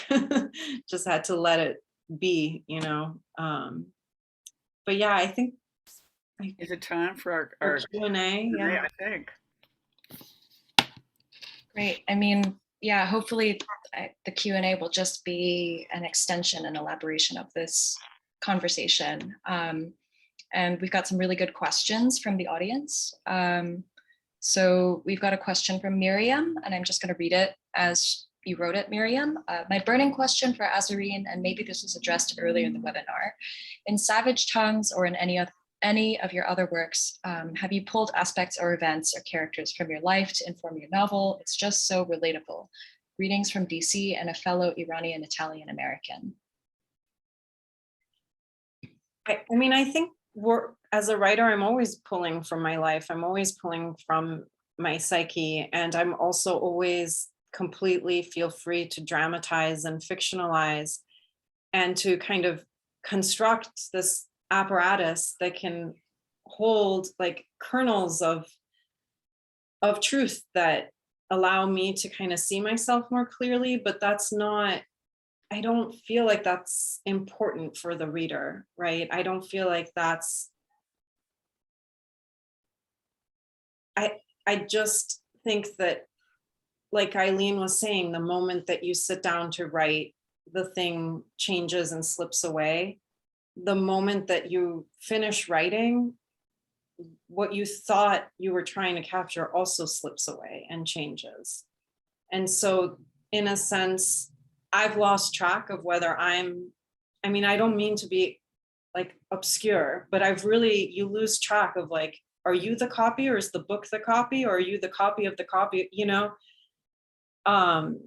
Just had to let it be. But yeah, I think I Is it time for for our Q&A, Q&A, yeah. I think. Great. I mean, yeah, hopefully the Q&A will just be an extension and elaboration of this conversation. And we've got some really good questions from the audience. So we've got a question from Miriam, and I'm just going to read it as you wrote it, Miriam. My burning question for Azareen, and maybe this was addressed earlier in the webinar. In Savage Tongues or in any of your other works, have you pulled aspects or events or characters from your life to inform your novel? It's just so relatable. Greetings from DC and a fellow Iranian Italian American. I mean, I think as a writer, I'm always pulling from my life. I'm always pulling from my psyche. And I'm also always completely feel free to dramatize and fictionalize and to kind of construct this apparatus that can hold like kernels of truth that allow me to kind of see myself more clearly. But that's not, I don't feel like that's important for the reader, right? I don't feel like that's, I just think that, like Eileen was saying, the moment that you sit down to write, the thing changes and slips away. The moment that you finish writing, what you thought you were trying to capture also slips away and changes. And so, in a sense, I've lost track of whether I mean, I don't mean to be like obscure, but you lose track of like, are you the copy, or is the book the copy, or are you the copy of the copy? Um,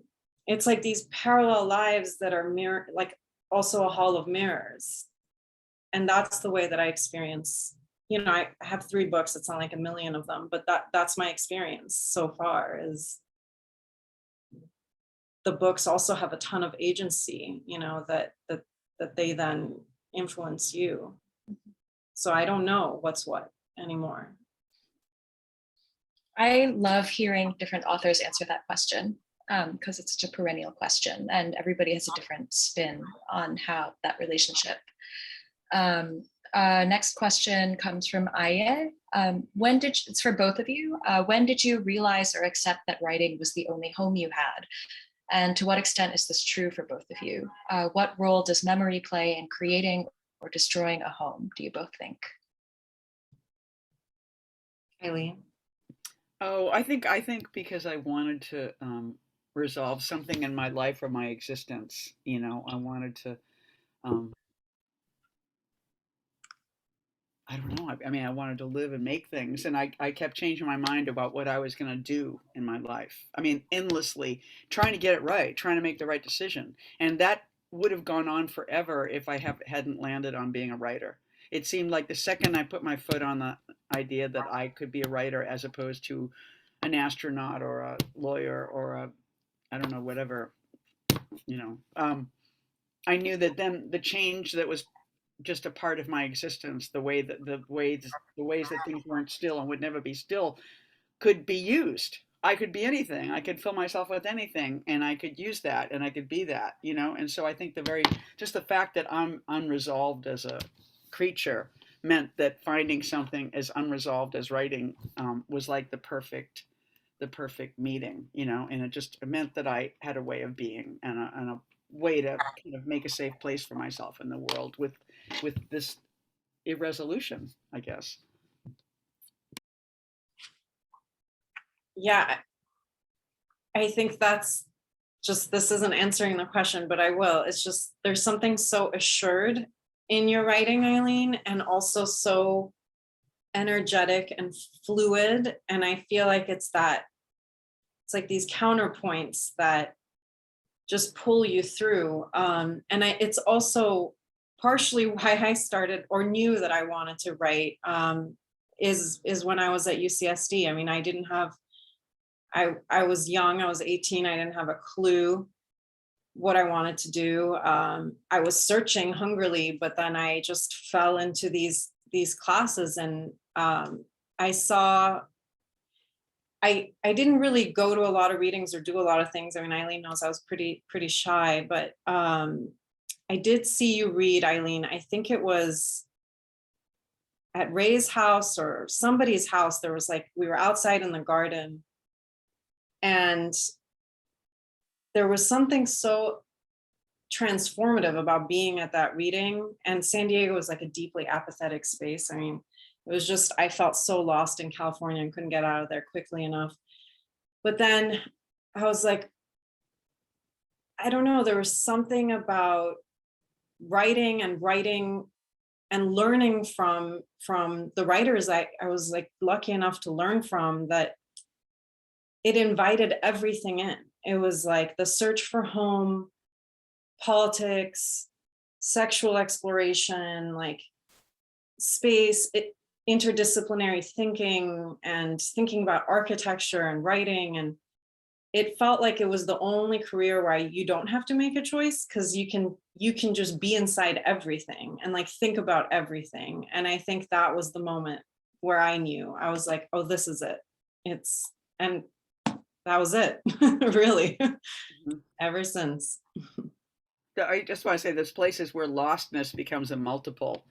it's like these parallel lives that are like also a hall of mirrors. And that's the way that I experience, I have 3 books, it's not like a million of them, but that's my experience so far. Is the books also have a ton of agency, that they then influence you. So I don't know what's what anymore. I love hearing different authors answer that question because it's such a perennial question, and everybody has a different spin on how that relationship. Next question comes from Aye. It's for both of you. When did you realize or accept that writing was the only home you had? And to what extent is this true for both of you? What role does memory play in creating or destroying a home, do you both think? Eileen? Oh, I think because I wanted to resolve something in my life or my existence. I wanted to. Um, I don't know. I mean, I wanted to live and make things, and I kept changing my mind about what I was going to do in my life. I mean, endlessly trying to get it right, trying to make the right decision, and that would have gone on forever if hadn't landed on being a writer. It seemed like the second I put my foot on the idea that I could be a writer as opposed to an astronaut or a lawyer or a I don't know whatever, you know. I knew that then the change that was just a part of my existence, the ways that things weren't still and would never be still, could be used. I could be anything. I could fill myself with anything, and I could use that, and I could be that. And so I think just the fact that I'm unresolved as a creature meant that finding something as unresolved as writing was like the perfect meeting. And it meant that I had a way of being and way to kind of make a safe place for myself in the world with this irresolution, I guess. Yeah, I think that's just, this isn't answering the question, but I will. It's just, there's something so assured in your writing, Eileen, and also so energetic and fluid. And I feel like it's like these counterpoints that just pull you through. It's also partially why I started or knew that I wanted to write, is when I was at UCSD. I mean, I was young, I was 18, I didn't have a clue what I wanted to do. I was searching hungrily, but then I just fell into these classes, and I didn't really go to a lot of readings or do a lot of things. I mean, Eileen knows I was pretty shy, but I did see you read, Eileen. I think it was at Ray's house or somebody's house. There was like, we were outside in the garden, and there was something so transformative about being at that reading. And San Diego was like a deeply apathetic space. I mean, it was just, I felt so lost in California and couldn't get out of there quickly enough. But then I was like, I don't know, there was something about writing and learning from the writers I was like lucky enough to learn from, that it invited everything in. It was like the search for home, politics, sexual exploration, like space, interdisciplinary thinking, and thinking about architecture and writing. And it felt like it was the only career where you don't have to make a choice, because you can just be inside everything and like think about everything. And I think that was the moment where I knew, I was like, oh, this is it. And that was it, really, ever since. I just want to say there's places where lostness becomes a multiple,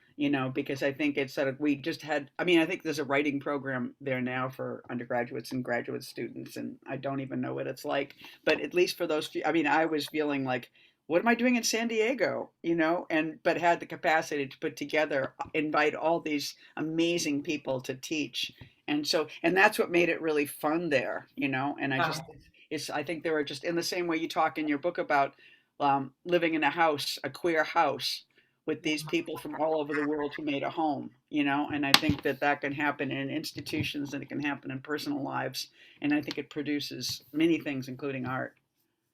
because I think it's sort of, we just had, I mean, I think there's a writing program there now for undergraduates and graduate students, and I don't even know what it's like, but at least for those few, I mean, I was feeling like, what am I doing in San Diego, but had the capacity to put together, invite all these amazing people to teach. And that's what made it really fun there, and I think there were just, in the same way you talk in your book about living in a queer house with these people from all over the world who made a home, and I think that can happen in institutions and it can happen in personal lives. And I think it produces many things, including art.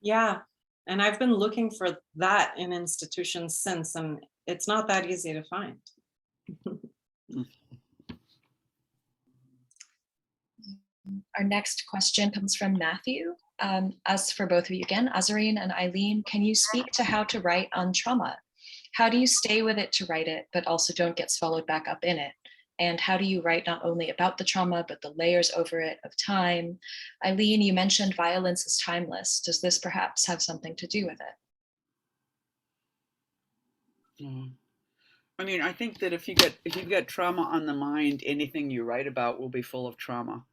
Yeah. And I've been looking for that in institutions since, and it's not that easy to find. Our next question comes from Matthew. As for both of you again, Azareen and Eileen, can you speak to how to write on trauma? How do you stay with it to write it, but also don't get swallowed back up in it? And how do you write not only about the trauma, but the layers over it of time? Eileen, you mentioned violence is timeless. Does this perhaps have something to do with it? I mean, I think that if you've got trauma on the mind, anything you write about will be full of trauma.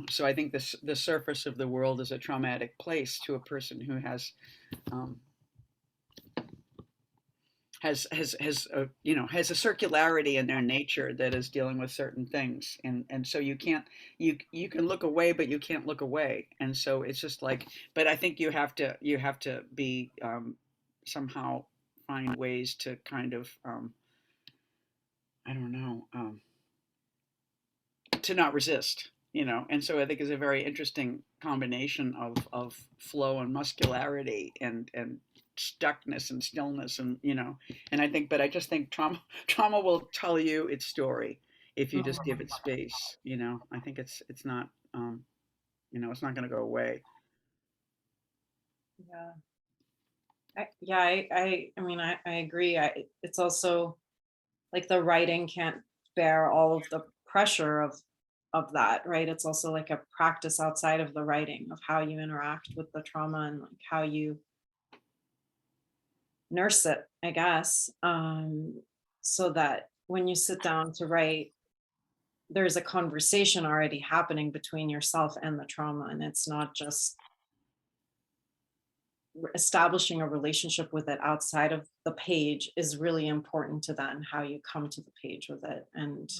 So I think the surface of the world is a traumatic place to a person who has a circularity in their nature that is dealing with certain things, and so you can look away, but you can't look away, and so it's just like, but I think you have to be somehow find ways to kind of I don't know, to not resist. And so I think it's a very interesting combination of flow and muscularity and stuckness and stillness, and I just think trauma will tell you its story if you just give it space. I think it's not it's not going to go away. I mean, I agree. It's also like the writing can't bear all of the pressure of that, right? It's also like a practice outside of the writing of how you interact with the trauma and like how you nurse it, I guess, so that when you sit down to write, there's a conversation already happening between yourself and the trauma, and it's not just establishing a relationship with it outside of the page is really important to then how you come to the page with it and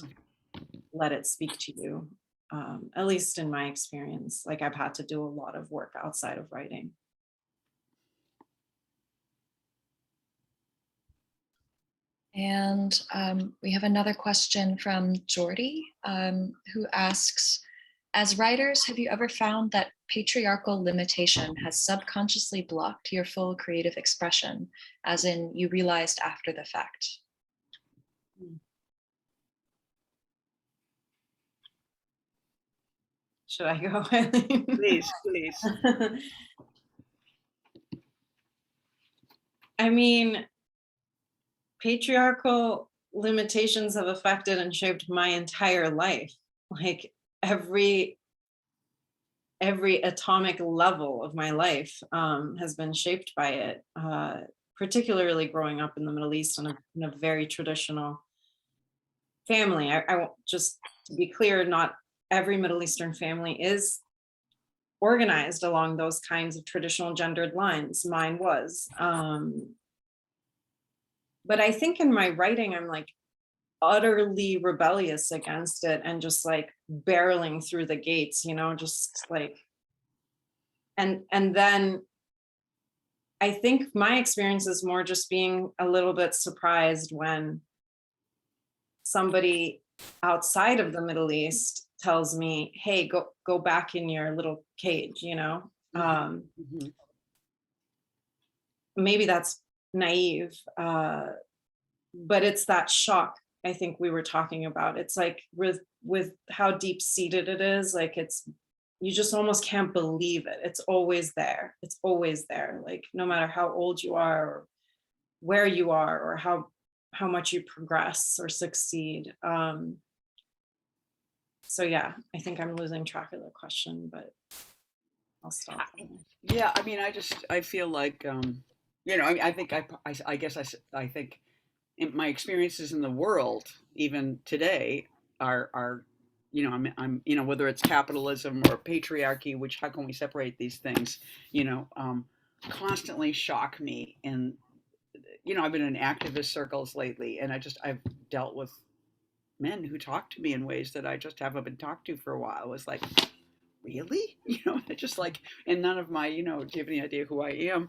let it speak to you. At least in my experience, like I've had to do a lot of work outside of writing. And we have another question from Jordy, who asks, as writers, have you ever found that patriarchal limitation has subconsciously blocked your full creative expression, as in you realized after the fact? Should I go? Please, please. I mean, patriarchal limitations have affected and shaped my entire life. Like every atomic level of my life has been shaped by it, particularly growing up in the Middle East in a very traditional family. I won't, just to be clear, not every Middle Eastern family is organized along those kinds of traditional gendered lines. Mine was. But I think in my writing, I'm like utterly rebellious against it and just like barreling through the gates, just like, and then I think my experience is more just being a little bit surprised when somebody outside of the Middle East tells me, hey, go back in your little cage, Mm-hmm. Maybe that's naive, but it's that shock I think we were talking about. It's like with how deep seated it is, like you just almost can't believe it. It's always there. It's always there. Like no matter how old you are or where you are or how much you progress or succeed. So yeah, I think I'm losing track of the question, but I'll stop. Yeah, I mean, I feel like, I think I think my experiences in the world, even today, are, I'm, whether it's capitalism or patriarchy, which how can we separate these things, constantly shock me. And, I've been in activist circles lately, and I've dealt with men who talk to me in ways that I just haven't been talked to for a while. It was like, really? It's just like, and none of my, do you have any idea who I am?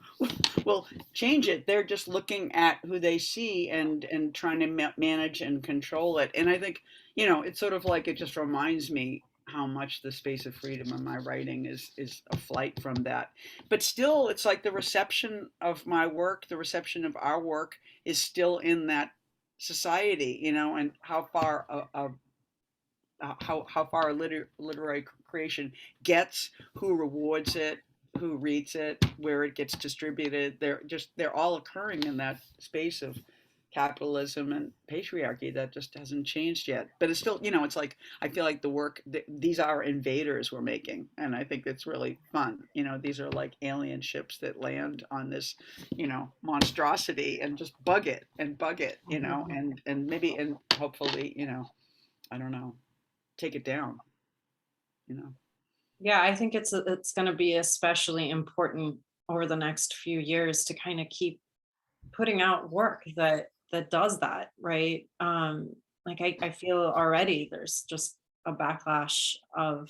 Well, change it. They're just looking at who they see and trying to manage and control it. And I think, it's sort of like, it just reminds me how much the space of freedom in my writing is a flight from that. But still, it's like the reception of my work, the reception of our work is still in that society, and how far how far literary creation gets, who rewards it, who reads it, where it gets distributed. They're all occurring in that space of capitalism and patriarchy that just hasn't changed yet. But it's still, it's like I feel like the work these are invaders we're making, and I think it's really fun. These are like alien ships that land on this, monstrosity and just bug it, and maybe and hopefully, I don't know, take it down, Yeah, I think it's going to be especially important over the next few years to kind of keep putting out work that does that, right? Like I feel already there's just a backlash of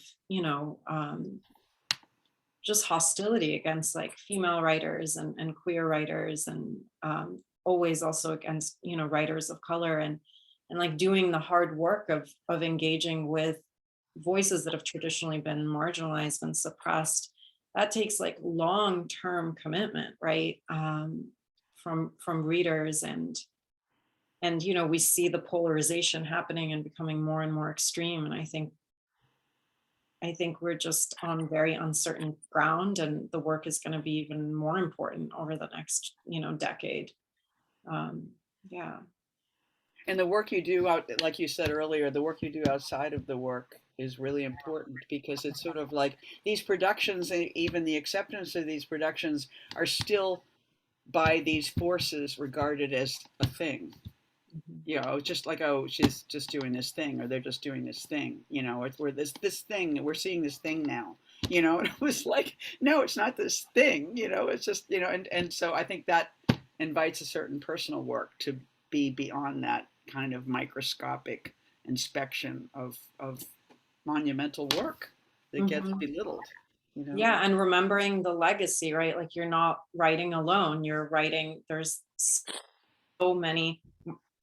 just hostility against like female writers and queer writers, and always also against writers of color, and like doing the hard work of engaging with voices that have traditionally been marginalized and suppressed. That takes like long-term commitment, right? From readers, and we see the polarization happening and becoming more and more extreme. And I think we're just on very uncertain ground, and the work is going to be even more important over the next decade. Yeah. And the work you do out, like you said earlier, the work you do outside of the work is really important, because it's sort of like these productions, even the acceptance of these productions, are still by these forces regarded as a thing. Just like, oh, she's just doing this thing, or they're just doing this thing, we're this thing, we're seeing this thing now, you know, and it was like, no, it's not this thing, you know, it's just, you know, and so I think that invites a certain personal work to be beyond that kind of microscopic inspection of monumental work that gets Mhm. belittled, you know. Yeah, and remembering the legacy, right? Like you're not writing alone. You're writing, there's so many,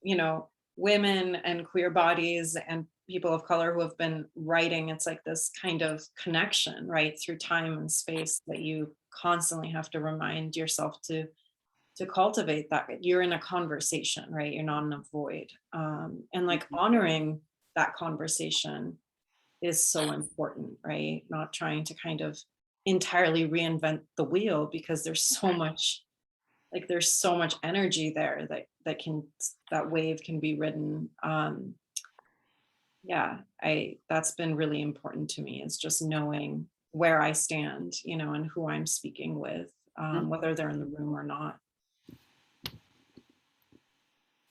you know, women and queer bodies and people of color who have been writing. It's like this kind of connection, right, through time and space that you constantly have to remind yourself to cultivate, that you're in a conversation, right? You're not in a void. And like Mhm. honoring that conversation is so important, right? Not trying to kind of entirely reinvent the wheel, because there's so much, like there's so much energy there that wave can be ridden. Yeah, I that's been really important to me, is just knowing where I stand, you know, and who I'm speaking with, whether they're in the room or not.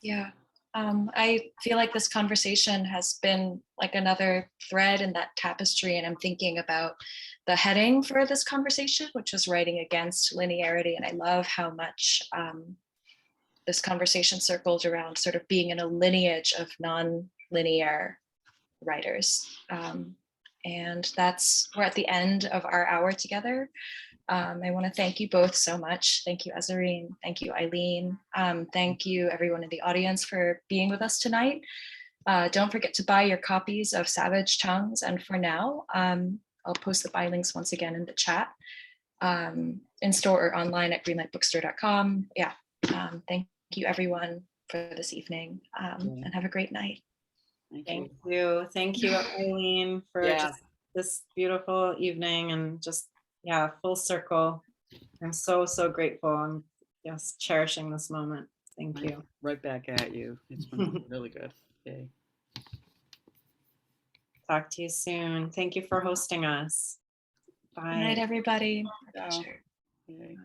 Yeah. I feel like this conversation has been like another thread in that tapestry, and I'm thinking about the heading for this conversation, which was writing against linearity. And I love how much this conversation circled around sort of being in a lineage of non-linear writers. And we're at the end of our hour together. I want to thank you both so much. Thank you, Azareen. Thank you, Eileen. Thank you, everyone in the audience, for being with us tonight. Don't forget to buy your copies of Savage Tongues. And for now, I'll post the buy links once again in the chat, in store or online at greenlightbookstore.com. Yeah. Thank you, everyone, for this evening, and have a great night. Thank you. Thank you. Thank you, Eileen, for Yeah. just this beautiful evening, and just, yeah, full circle. I'm so, so grateful. I'm just cherishing this moment. Thank you. Right back at you. It's been really good. Okay. Talk to you soon. Thank you for hosting us. Good night, Bye. everybody. My Ciao. pleasure. Okay.